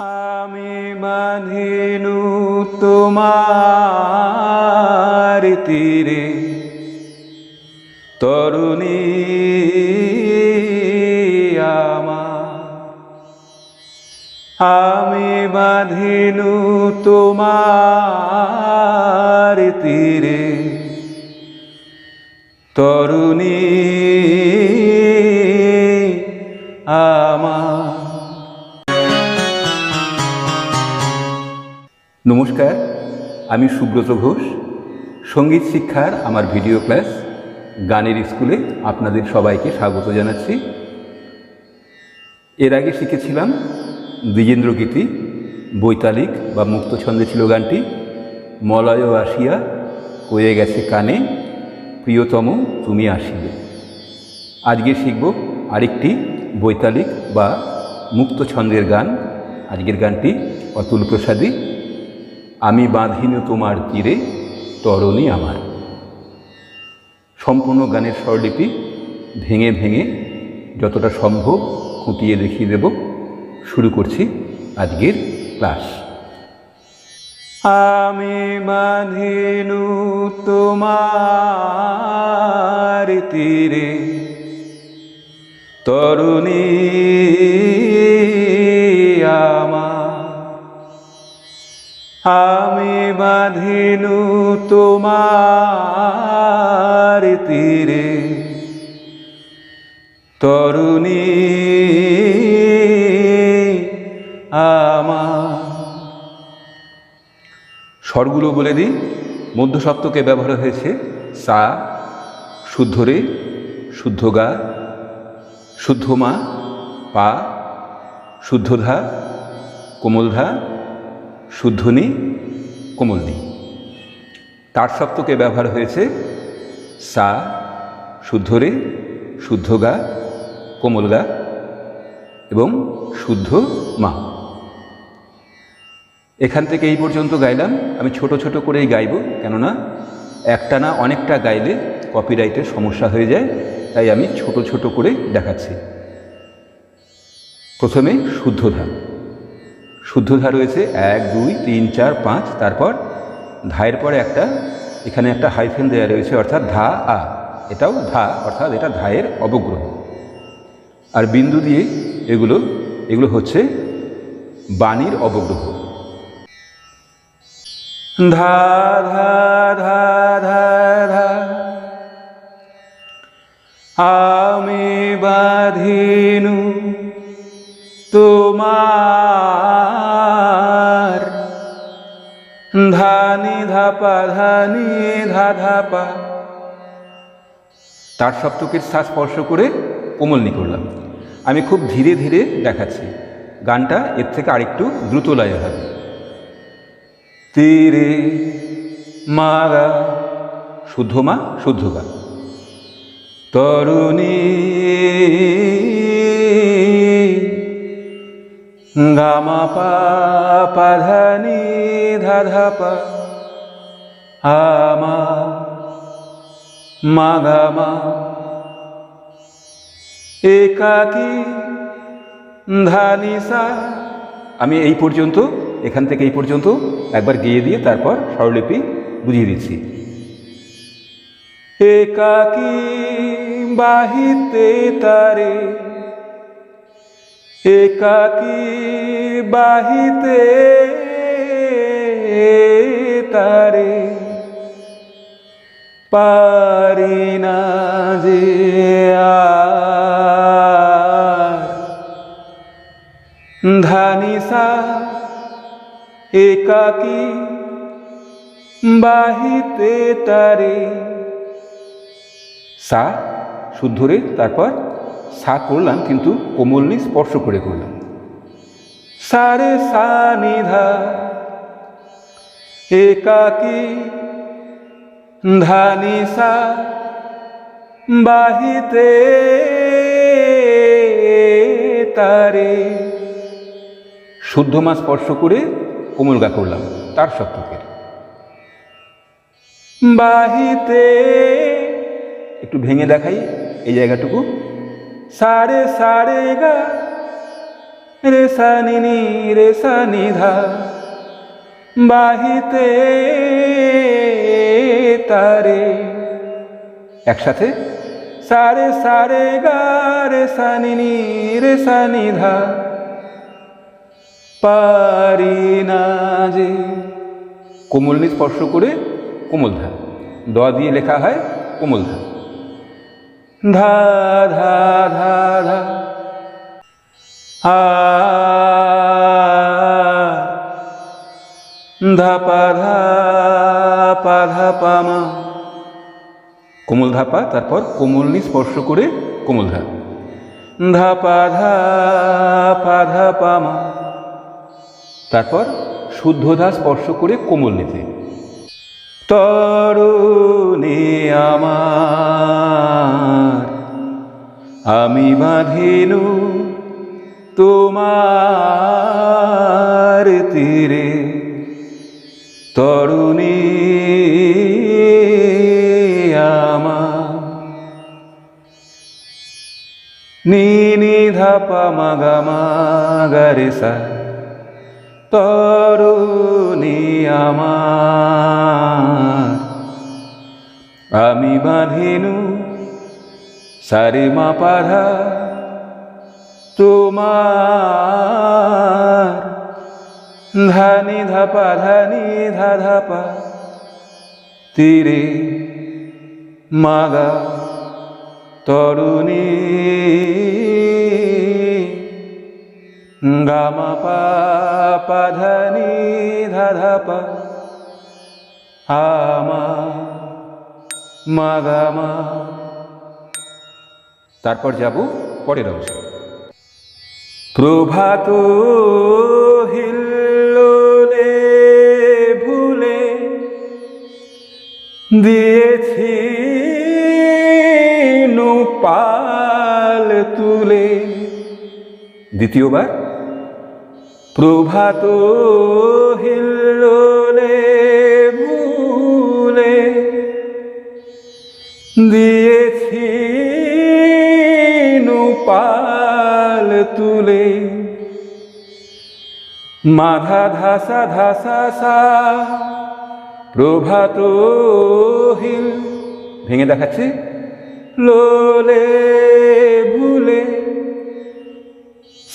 আমি বাঁধিনু তোমার তীরে তরুণী আমার, আমি বাঁধিনু তোমার তীরে তরুণী আমার। নমস্কার, আমি সুব্রত ঘোষ। সঙ্গীত শিক্ষার আমার ভিডিও ক্লাস গানের স্কুলে আপনাদের সবাইকে স্বাগত জানাচ্ছি। এর আগে শিখেছিলাম দ্বিজেন্দ্র গীতি, বৈতালিক বা মুক্ত ছন্দে ছিল গানটি। মলয় আসিয়া কয়ে গেছে কানে, প্রিয়তম তুমি আসিবে। আজকে শিখব আরেকটি বৈতালিক বা মুক্ত ছন্দের গান। আজকের গানটি অতুল প্রসাদী, আমি বাঁধিনু তোমার তীরে তরুণী আমার। সম্পূর্ণ গানের স্বরলিপি ভেঙে ভেঙে যতটা সম্ভব খুঁটিয়ে দেখিয়ে দেব। শুরু করছি আজকের ক্লাস। আমি বাঁধিনু তোমার তীরে তরুণী আমার, আমি বাঁধিনু তোমার তীরে তরুণী আমার। স্বরগুলো বলে দিই। মধ্য সপ্তকে ব্যবহার হয়েছে সা, শুদ্ধ রে, শুদ্ধ গা, শুদ্ধ মা, পা, শুদ্ধ ধা, কোমল ধা, শুদ্ধ নি, কোমল নি। তার সপ্তকে ব্যবহার হয়েছে সা, শুদ্ধ রে, শুদ্ধ গা, কোমল গা এবং শুদ্ধ মা। এখান থেকে এই পর্যন্ত গাইলাম। আমি ছোট ছোট করেই গাইব, কেননা একটা না অনেকটা গাইলে কপিরাইটের সমস্যা হয়ে যায়, তাই আমি ছোট ছোট করে দেখাচ্ছি। প্রথমে শুদ্ধধা। শুদ্ধধা রয়েছে 1, 2, 3, 4, 5, তারপর ধায়ের পরে এখানে একটা হাইফেন দেওয়া রয়েছে, অর্থাৎ ধা আ। এটাও ধা, অর্থাৎ এটা ধায়ের অবগ্রহ। আর বিন্দু দিয়ে এগুলো হচ্ছে বাণীর অবগ্রহ। ধা ধা ধা ধা ধা, আমি বাঁধিনু তোমার, ধানি ধাপা ধানি ধা ধাপা। তার সপ্তকের সা স্পর্শ করে কোমল নি করলাম। আমি খুব ধীরে ধীরে দেখাচ্ছি। গানটা এর থেকে আরেকটু দ্রুত লয়ে হবে। তীরে মাগা, শুদ্ধ মা, শুদ্ধ গা, তরুণী গামা পা পা ধানি ধা ধাপা, আমা মা গা মা, একাকি ধানি সা। আমি এই পর্যন্ত, এখান থেকে এই পর্যন্ত একবার গেয়ে দিয়ে তারপর স্বরলিপি বুঝিয়ে দিচ্ছি। একাকি বাহিতে তারে, একাকি বাহিতে তারে, পারি না যে আর। ধানি সা, একাকি বাহিতে তারে, সা শুদ্ধ রে, তারপর সা করলাম কিন্তু কোমল নি স্পর্শ করে করলাম। সারে সা নিধা, একাকি ধানি সা বাহিতে তারে, শুদ্ধ মা স্পর্শ করে কোমল গা করলাম তার সপ্তকের। বাহিতে, একটু ভেঙে দেখাই এই জায়গাটুকু। সারে সারে গা রে সা নি নি রে সা নি ধা বাহিতে তারে। একসাথে সারে সারে গা রে সা নি নি রে সা নি ধা পারি না যে। কোমল নি স্পর্শ করে কোমল ধা, দ দিয়ে লেখা হয় কোমল ধা। ধা ধা ধা ধা ধা পা ধা পা ধা পা মা। কোমল ধা পা, তারপর কোমল নি স্পর্শ করে কোমল ধা। ধা পা ধা পা মা, তারপর শুদ্ধ ধা স্পর্শ করে কোমল নিতে। তরুণী আমার আমি বাঁধিনু তোমার তীরে। তরুণী আমার নি নি ধা পা মা গা মা গা রে সা। তরুণী আমার আমি বাঁধিনু সারে মা পা ধা তোমার। ধা নি ধা পা ধা নি ধা ধা পা তীরে মা গা। তরুণী গা মা পা পা ধা নি ধা ধা পা মা গা মা। তারপর যাব পরের অংশে। প্রভাত হিল্লোলে ভুলে দিয়েছি পাল তুলে। দ্বিতীয়বার প্রভাত হিল্লোলে ভুলে দিয়েছি পাল তুলে। মাধা ধাসা ধাসা সা প্রভাত হিল, ভেঙে দেখাচ্ছি, লোলে ভুলে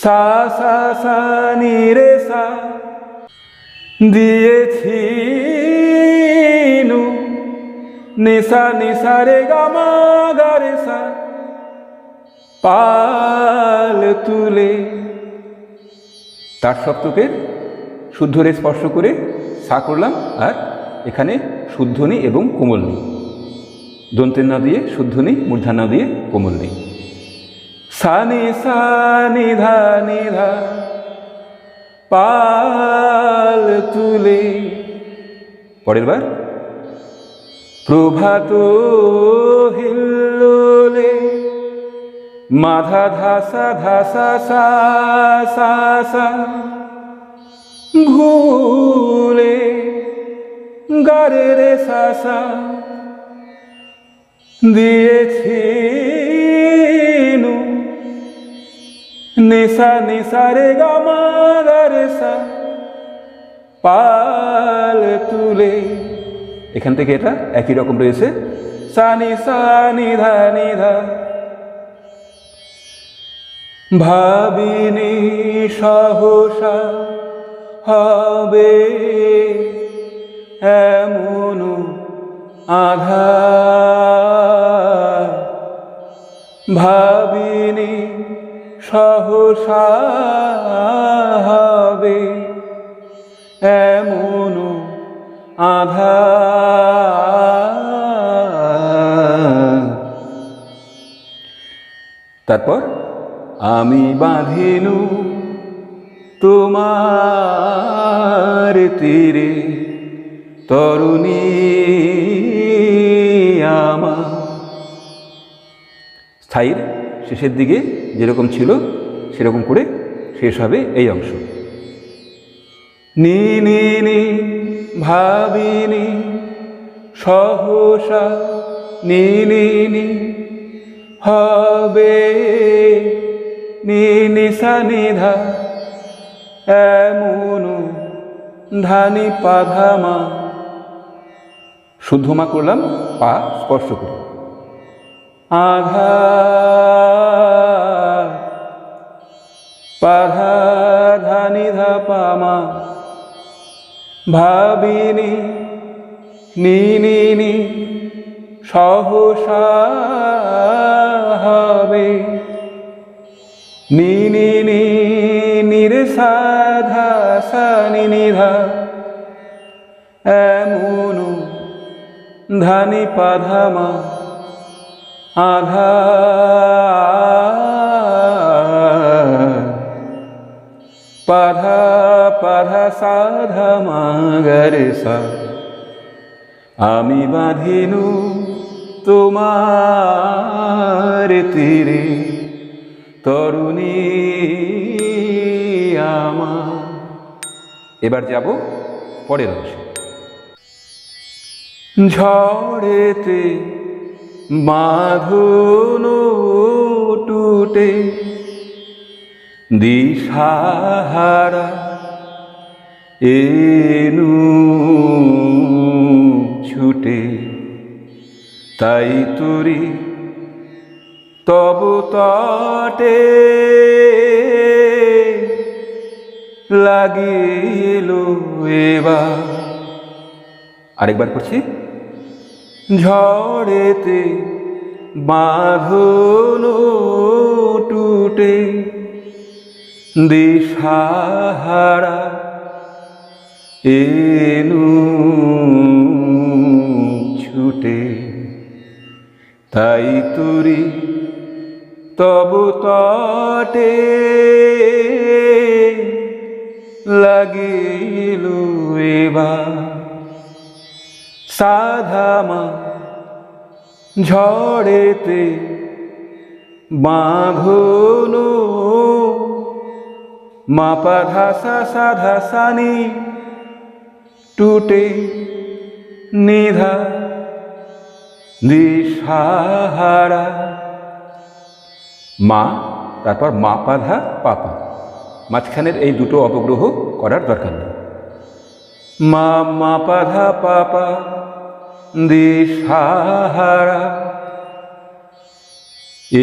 সা সা সা নি রে সা দিয়েছি নু নিসা নিসা রে গা মা গা রে সা পাল তুলে। তার সপ্তকের শুদ্ধ রে স্পর্শ করে সা করলাম, আর এখানে শুদ্ধ নি এবং কোমল নি, দন্তের না দিয়ে শুদ্ধ নি, মূর্ধা না দিয়ে কোমল নি। সা নি ধা পাল তুলে। পরের বার প্রভাত হিল্লোলে মাধা ধাসা ধাসা সা সা সা ভুলে গা রে রে সা সা দিয়েছি নু নিসা নিসা রে গা মা গা রে সা পাল তুলে। এখান থেকে এটা একই রকম রয়েছে, সা নি ধা নি ধা। ভাবিনি সহসা হবে এমন আধার। ভাবিনি সহসা হবে এমন আধার। তারপর আমি বাঁধিনু তোমার তীরে। তরুণী আমার, স্থায়ীর শেষের দিকে যেরকম ছিল সেরকম করে শেষ হবে এই অংশ। নি নি নি ভাবিনি সহসা নি নি নি হবে নি নি সা নি ধা এমন ধানি পাধামা, শুদ্ধ মা করলাম, পা স্পর্শ করে। আঘাত পাধা ধানি ধা পামা, ভাবিনি নি নি নি সহসা হবে, নি নি নি নিরে সাধা সানি নিধা, এমন ধানি পাধামা, আঘাত পাধা পাধা সাধা মাগরে সা, আমি বাঁধিনু তোমার তীরে তরুণী আমার। এবার যাব পরের অংশে। ঝড়েতে বাঁধনো টুটে দিশাহারা এনু ছুটে, তাই তুরি তবু তটে লাগিল এবার। আরেকবার করছি। ঝড়েতে বাঁধনো টুটে দিশাহারা এনু ছুটে, তাই তুরি তবু তটে লাগিল এবার। সাধামা ঝড়েতে বাঁধনো, মাপা ধাসা সাধা সানি টুটে নিধা দিশাহারা। মা, তারপর মা পাধা পাপা, মাঝখানের এই দুটো অবগ্রহ করার দরকার নেই। মা মা পাধা পাপা দিশাহারা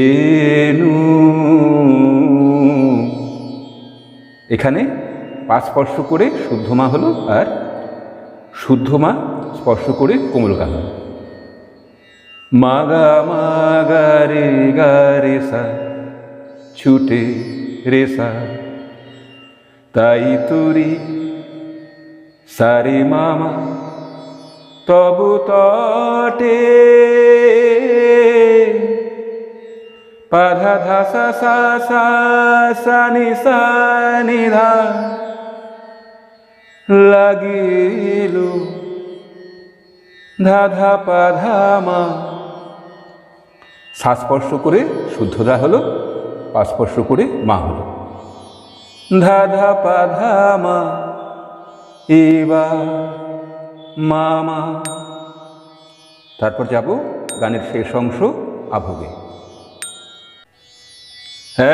এনু। এখানে পা স্পর্শ করে শুদ্ধ মা হলো, আর শুদ্ধ মা স্পর্শ করে কোমলকা হলো। মাগা মাগা রে গা রে সা ছুটে রে সা, তাই তুরি সারে মামা তবু তটে পাধা ধাসা সা সা সানি সানি ধা লাগিল ধাধা পাধামা। সা স্পর্শ করে শুদ্ধদা হলো, পা স্পর্শ করে মা হলো। ধাধা পাধামা এবার মামা। তারপর যাব গানের শেষ অংশ আভোগে।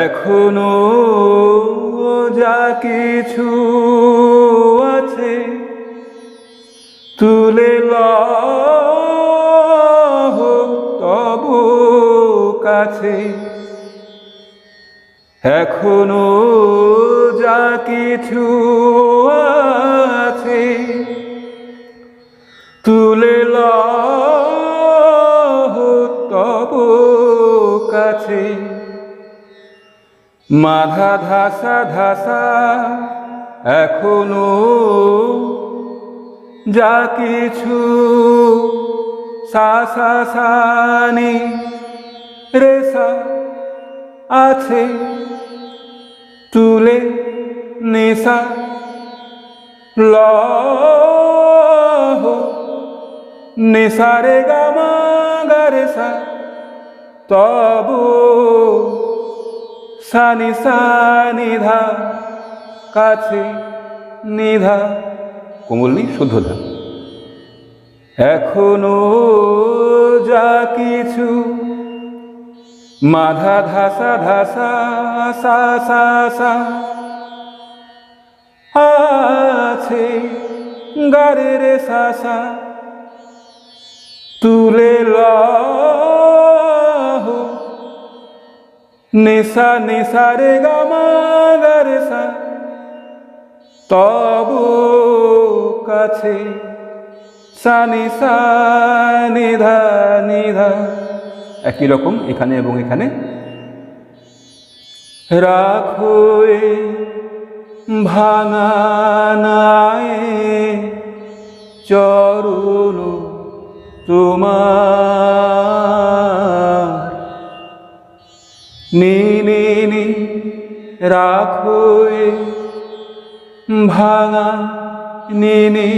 এখনো যা কিছু আছে তুলে লহ তবু কাছে, এখনো যা কিছু আছে তুলে লহ তবু কাছে। মাধা ধাসা ধাসা এখনো যা কিছু, সা সা সানি রে সা আছে তুলে নেশা লহ নেশারে গামা গারে সা তবু সানি সানিধা কাছে নিধা কোমলনি শুদ্ধধা। এখনো যা কিছু, মাধা ধাসা ধাসা সা সা সা কাছে গারে রে সাসা তুলে লহ নিশা নিশা রে গামা গারে সা তবু কাছে সানি সা নিধা নিধা একই রকম এখানে এবং এখানে। রাখো এ ভাঙা নাই চরণ তোমার নি নি নি রাখো এ ভাঙা নি নি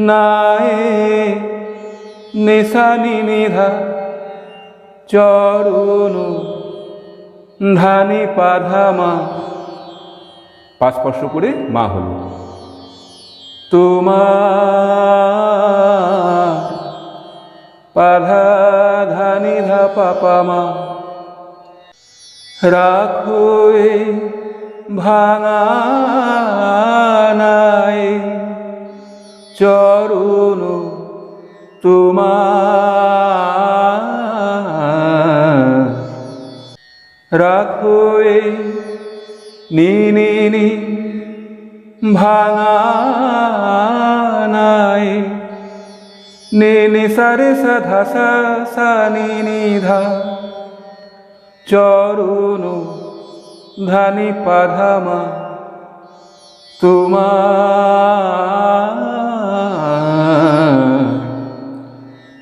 নায়ে নিশা নি নিধা চরণ ধানি পাধা মা পাঁচ স্পর্শ করে মা হল তোমার পাধা ধানি ধা পাপা মা। রাখো এ ভাঙা নাই চরণ তোমার রাখো এ নি নি নি ভাঙা নাই নি নি সারে সধা সা নি নি ধা চরণ ধানি পাধা মা তোমার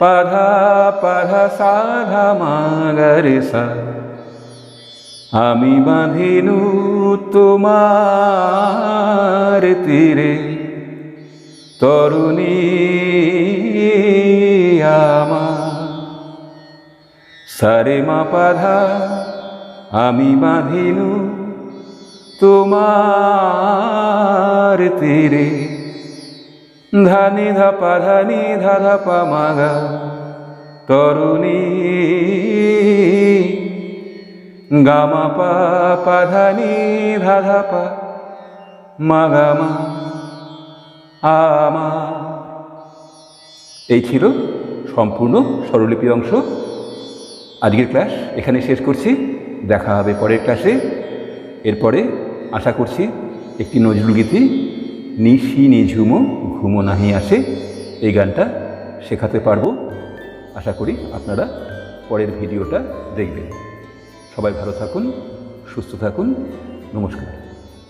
পাধা পাধা সাধা মা গরে সা আমি বাঁধিনু তোমার তীরে তরুণী আমার সারে মা পাধা আমি বাঁধিনু তোমার তীরে ধানি ধা পাধানি ধা ধা পা মাগা তরুণী গামা পা পাধানি ধা ধা পা মাগা মা আমা। এই ছিল সম্পূর্ণ স্বরলিপি অংশ। আজকের ক্লাস এখানে শেষ করছি, দেখা হবে পরের ক্লাসে। এরপরে আশা করছি একটি নজরুল গীতি নিশি নিঝুমো ঘুমো নাহি আসে এই গানটা শেখাতে পারবো। আশা করি আপনারা পরের ভিডিওটা দেখবেন। সবাই ভালো থাকুন, সুস্থ থাকুন, নমস্কার।